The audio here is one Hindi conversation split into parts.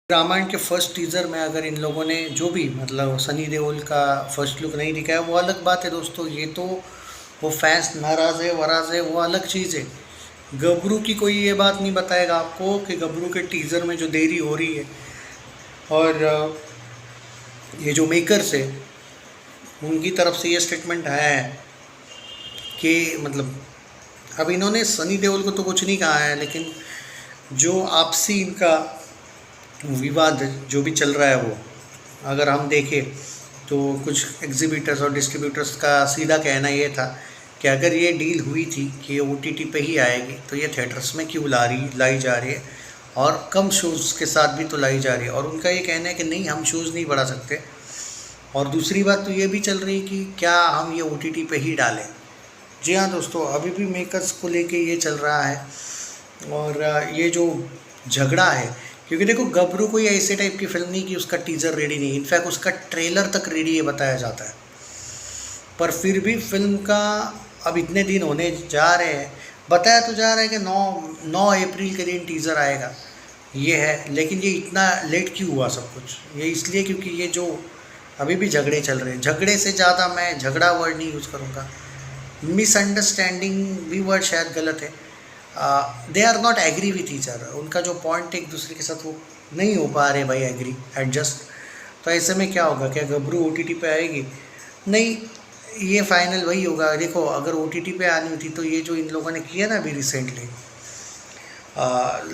रामायण के फर्स्ट टीज़र में अगर इन लोगों ने जो भी मतलब सनी देओल का फर्स्ट लुक नहीं दिखाया वो अलग बात है दोस्तों। ये तो वो फैंस नाराज़ है वराज है वो अलग चीज़ है। गबरू की कोई ये बात नहीं बताएगा आपको कि गबरू के टीज़र में जो देरी हो रही है और ये जो मेकर्स है उनकी तरफ से ये स्टेटमेंट आया है कि मतलब अब इन्होंने सनी देओल को तो कुछ नहीं कहा है, लेकिन जो आपसी इनका विवाद जो भी चल रहा है वो अगर हम देखें तो कुछ एग्जीबिटर्स और डिस्ट्रीब्यूटर्स का सीधा कहना ये था कि अगर ये डील हुई थी कि ये OTT पे ही आएगी तो ये थिएटर्स में क्यों लाई जा रही है और कम शोज़ के साथ भी तो लाई जा रही है। और उनका ये कहना है कि नहीं, हम शोज़ नहीं बढ़ा सकते। और दूसरी बात तो ये भी चल रही कि क्या हम ये OTT पे ही डालें। जी हाँ दोस्तों, अभी भी मेकर्स को लेके ये चल रहा है। और ये जो झगड़ा है, क्योंकि देखो गबरू कोई ऐसे टाइप की फिल्म नहीं कि उसका टीज़र रेडी नहीं, इनफैक्ट उसका ट्रेलर तक रेडी है बताया जाता है। पर फिर भी फिल्म का अब इतने दिन होने जा रहे हैं, बताया तो जा रहा है कि 9 अप्रैल के दिन टीज़र आएगा ये है। लेकिन ये इतना लेट क्यों हुआ सब कुछ? ये इसलिए क्योंकि ये जो अभी भी झगड़े चल रहे हैं, झगड़े से ज़्यादा मैं झगड़ा वर्ड नहीं यूज़ करूँगा, मिसअंडरस्टैंडिंग भी वर्ड शायद गलत है। They are not agree with each other. उनका जो पॉइंट एक दूसरे के साथ वो नहीं हो पा रहे भाई एग्री एडजस्ट। तो ऐसे में क्या होगा? क्या गबरू OTT पे आएगी? नहीं, ये फाइनल वही होगा। देखो अगर OTT पे आनी होती तो ये जो इन लोगों ने किया ना अभी रिसेंटली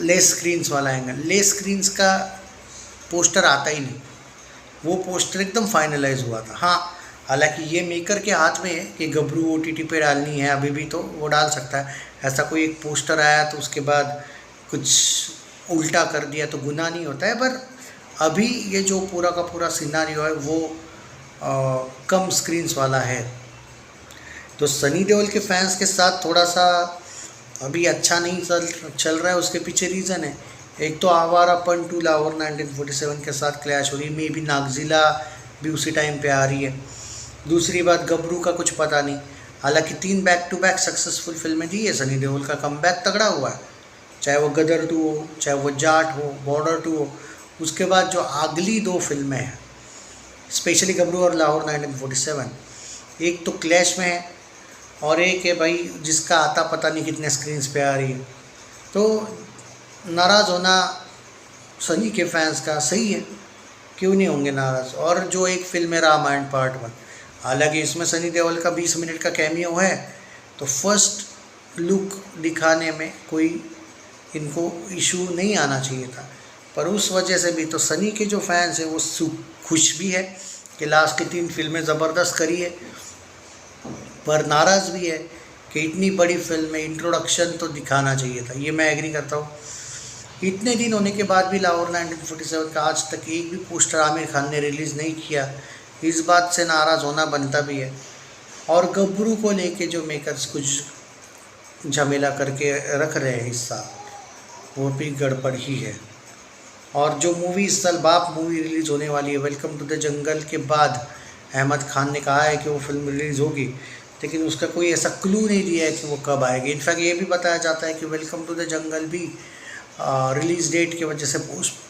लेस स्क्रीन्स वाला एंगल, लेस स्क्रीन्स का पोस्टर आता ही नहीं, वो पोस्टर एकदम फाइनलाइज हुआ था। हाँ, हालांकि ये मेकर के हाथ में है कि गबरू OTT पे डालनी है अभी भी तो वो डाल सकता है। ऐसा कोई एक पोस्टर आया तो उसके बाद कुछ उल्टा कर दिया तो गुनाह नहीं होता है। पर अभी ये जो पूरा का पूरा सिनारियो है वो कम स्क्रीन्स वाला है। तो सनी देओल के फैंस के साथ थोड़ा सा अभी अच्छा नहीं चल रहा है। उसके पीछे रीज़न है, एक तो आवारापन 2 लाहौर 1947 के साथ क्लैश हो रही है, मे भी नागजिला भी उसी टाइम पे आ रही है। दूसरी बात, गबरू का कुछ पता नहीं। हालांकि 3 बैक टू बैक सक्सेसफुल फिल्में दी है सनी देओल का, कमबैक तगड़ा हुआ है, चाहे वो गदर 2 हो, चाहे वो जाट हो, बॉर्डर 2 हो। उसके बाद जो अगली 2 फिल्में हैं, स्पेशली गबरू और लाहौर 1947, एक तो क्लैश में है और एक है भाई जिसका आता पता नहीं कितने स्क्रीन्स पे आ रही है। तो नाराज़ होना सनी के फैंस का सही है, क्यों नहीं होंगे नाराज़। और जो एक फिल्म है रामायण पार्ट 1, हालांकि इसमें सनी देओल का 20 मिनट का कैमियो है, तो फर्स्ट लुक दिखाने में कोई इनको इशू नहीं आना चाहिए था। पर उस वजह से भी तो सनी के जो फैंस हैं वो खुश भी है कि लास्ट की 3 फिल्में ज़बरदस्त करी है, पर नाराज़ भी है कि इतनी बड़ी फिल्म में इंट्रोडक्शन तो दिखाना चाहिए था। ये मैं एग्री करता हूँ। इतने दिन होने के बाद भी लाहौर 1947 का आज तक एक भी पोस्टर आमिर खान ने रिलीज़ नहीं किया, इस बात से नाराज़ होना बनता भी है। और गबरू को लेके जो मेकर्स कुछ झमेला करके रख रहे हैं इस साल, वो भी गड़बड़ ही है। और जो मूवी इस साल बाप मूवी रिलीज़ होने वाली है, वेलकम टू द जंगल के बाद अहमद खान ने कहा है कि वो फिल्म रिलीज़ होगी, लेकिन उसका कोई ऐसा क्लू नहीं दिया है कि वो कब आएगी। इनफैक्ट ये भी बताया जाता है कि वेलकम टू द जंगल भी रिलीज़ डेट की वजह से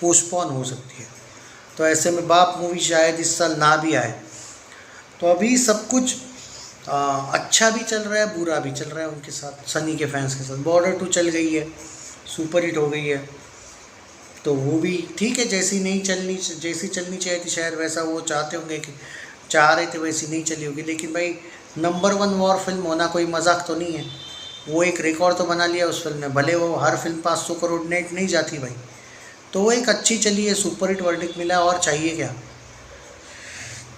पोस्टपोन हो सकती है। तो ऐसे में बाप मूवी शायद इस साल ना भी आए। तो अभी सब कुछ अच्छा भी चल रहा है, बुरा भी चल रहा है उनके साथ, सनी के फैंस के साथ। बॉर्डर 2 चल गई है, सुपर हिट हो गई है, तो वो भी ठीक है। जैसी चलनी चाहिए थी शायद, वैसा वो चाहते होंगे कि चाह रहे थे वैसी नहीं चली होगी। लेकिन भाई नंबर 1 वॉर फिल्म होना कोई मजाक तो नहीं है। वो एक रिकॉर्ड तो बना लिया उस फिल्म ने, भले वो हर फिल्म 500 करोड़ नेट नहीं जाती भाई, तो वो एक अच्छी चली है, सुपर हिट वर्डिक्ट मिला, और चाहिए क्या।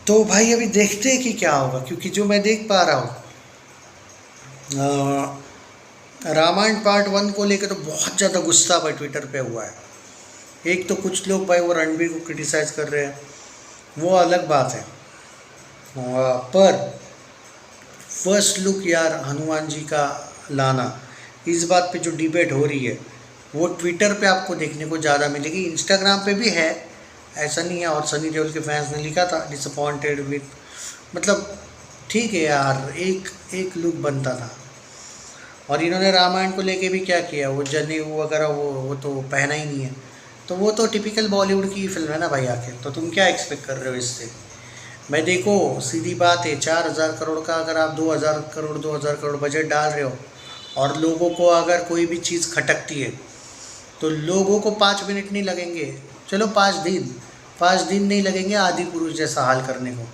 तो भाई अभी देखते हैं कि क्या होगा, क्योंकि जो मैं देख पा रहा हूँ रामायण पार्ट 1 को लेकर तो बहुत ज़्यादा गुस्सा भाई ट्विटर पे हुआ है। एक तो कुछ लोग भाई वो रणबीर को क्रिटिसाइज़ कर रहे हैं, वो अलग बात है। पर फर्स्ट लुक यार हनुमान जी का लाना, इस बात पे जो डिबेट हो रही है वो ट्विटर पे आपको देखने को ज़्यादा मिलेगी। इंस्टाग्राम पे भी है, ऐसा नहीं है। और सनी देओल के फैंस ने लिखा था डिसअपॉइंटेड विथ, मतलब ठीक है यार, एक लुक बनता था। और इन्होंने रामायण को लेके भी क्या किया, वो जनेऊ वगैरह वो तो पहना ही नहीं है। तो वो तो टिपिकल बॉलीवुड की फिल्म है ना भाई आखिर, तो तुम क्या एक्सपेक्ट कर रहे हो इससे। मैं देखो सीधी बात है, 4,000 करोड़ का अगर आप 2,000 करोड़ 2,000 करोड़ बजट डाल रहे हो और लोगों को अगर कोई भी चीज़ खटकती है तो लोगों को 5 मिनट नहीं लगेंगे, चलो 5 दिन, 5 दिन नहीं लगेंगे आदि पुरुष जैसा हाल करने को।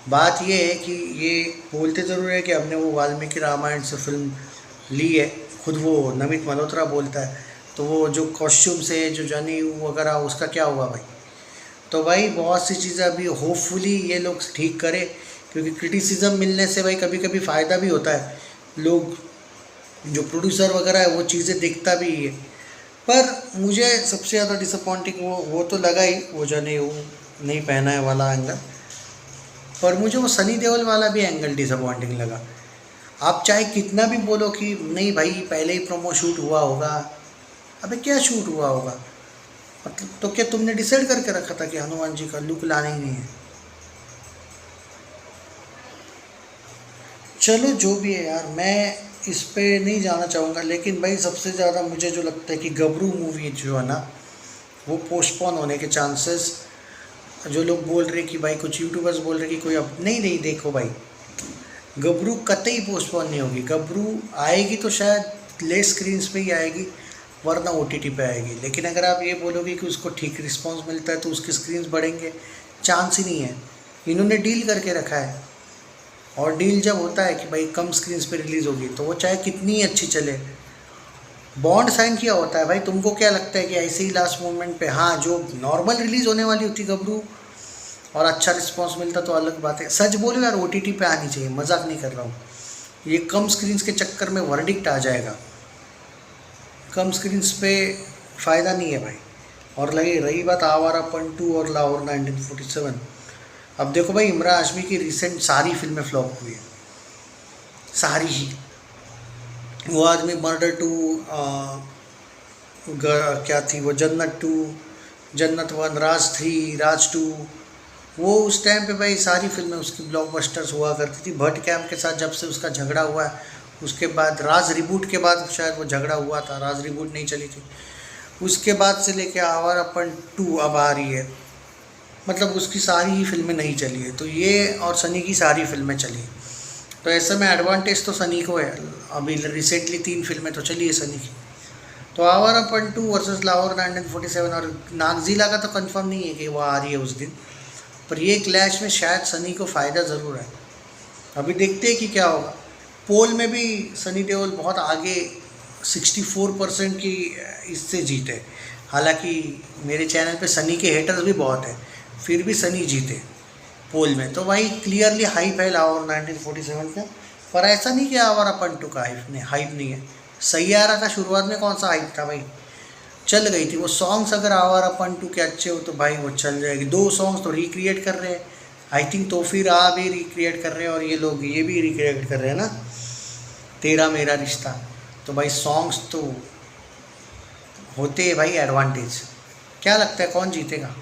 बात ये है कि ये बोलते ज़रूर है कि हमने वो वाल्मीकि रामायण से फिल्म ली है, खुद वो नमित मल्होत्रा बोलता है, तो वो जो कॉस्ट्यूम्स है जो जनेऊ वगैरह उसका क्या हुआ भाई। तो भाई बहुत सी चीज़ें अभी होपफुली ये लोग ठीक करें, क्योंकि क्रिटिसिज्म मिलने से भाई कभी कभी फ़ायदा भी होता है, लोग जो प्रोड्यूसर वगैरह है वो चीज़ें देखता भी है। पर मुझे सबसे ज़्यादा डिसअपॉइंटिंग वो तो लगा ही, वो जनेऊ नहीं पहना है वाला एंगल, पर मुझे वो सनी देओल वाला भी एंगल डिसअपॉइंटिंग लगा। आप चाहे कितना भी बोलो कि नहीं भाई पहले ही प्रोमो शूट हुआ होगा, अबे क्या शूट हुआ होगा, मतलब तो क्या तुमने डिसाइड करके रखा था कि हनुमान जी का लुक लाना ही नहीं है। चलो जो भी है यार, मैं इस पे नहीं जाना चाहूँगा, लेकिन भाई सबसे ज़्यादा मुझे जो लगता है कि गबरू मूवी जो है ना वो पोस्टपोन होने के चांसेस, जो लोग बोल रहे कि भाई कुछ यूट्यूबर्स बोल रहे कि कोई अब नहीं नहीं, देखो भाई गबरू कतई पोस्टपोन नहीं होगी। गबरू आएगी तो शायद ले स्क्रीन्स पे ही आएगी, वरना OTT पे आएगी। लेकिन अगर आप ये बोलोगे कि उसको ठीक रिस्पांस मिलता है तो उसके स्क्रीन्स बढ़ेंगे, चांस ही नहीं है। इन्होंने डील करके रखा है, और डील जब होता है कि भाई कम स्क्रीन्स पे रिलीज़ होगी तो वो चाहे कितनी ही अच्छी चले। बॉन्ड साइन किया होता है भाई, तुमको क्या लगता है कि ऐसे ही लास्ट मोमेंट पे, हाँ जो नॉर्मल रिलीज़ होने वाली होती गबरू और अच्छा रिस्पांस मिलता तो अलग बात है। सच बोलो यार, OTT पे आनी चाहिए, मजाक नहीं कर रहा हूँ। ये कम स्क्रीन्स के चक्कर में वर्डिक्ट आ जाएगा, कम स्क्रीन्स पे फ़ायदा नहीं है भाई। और लगे रही बात आवारापन 2 और लाहौर 1947, अब देखो भाई इमरान हाशमी की रिसेंट सारी फिल्में फ्लॉप हुई है, सारी ही। वो आदमी मर्डर 2, क्या थी वो, जन्नत 2, जन्नत 1, राज 3, राज 2, वो उस टाइम पे भाई सारी फिल्में उसकी ब्लॉकबस्टर्स हुआ करती थी। भट्ट कैम्प के साथ जब से उसका झगड़ा हुआ है, उसके बाद राज रिबूट के बाद शायद वो झगड़ा हुआ था, राज रिबूट नहीं चली थी, उसके बाद से लेके आवारापन 2 अब आ रही है, मतलब उसकी सारी ही फिल्में नहीं चली है। तो ये और सनी की सारी फिल्में चली, तो ऐसे में एडवांटेज तो सनी को है। अभी रिसेंटली 3 फिल्में तो चली है सनी की। तो आवारापन 2 वर्सेस लाहौर 1947, और नागजीला का तो कंफर्म नहीं है कि वो आ रही है उस दिन, पर ये क्लैश में शायद सनी को फ़ायदा ज़रूर है। अभी देखते हैं कि क्या होगा। पोल में भी सनी देओल बहुत आगे 64% की इससे जीते, हालांकि मेरे चैनल पे सनी के हेटर्स भी बहुत हैं, फिर भी सनी जीते पोल में। तो भाई क्लियरली हाइप है लाहौर 1947 का, पर ऐसा नहीं कि आवारापन 2 का हाइप नहीं है। सैयारा का शुरुआत में कौन सा हाइप था भाई, चल गई थी वो सॉन्ग्स। अगर आवारापन 2 के अच्छे हो तो भाई वो चल जाएगी। 2 सॉन्ग्स तो रिक्रिएट कर रहे हैं, आई थिंक तो फिर भी रिक्रिएट कर रहे हैं, और ये लोग ये भी रिक्रिएट कर रहे हैं ना, तेरा मेरा रिश्ता। तो भाई सॉन्ग्स तो होते हैं भाई एडवांटेज। क्या लगता है कौन जीतेगा?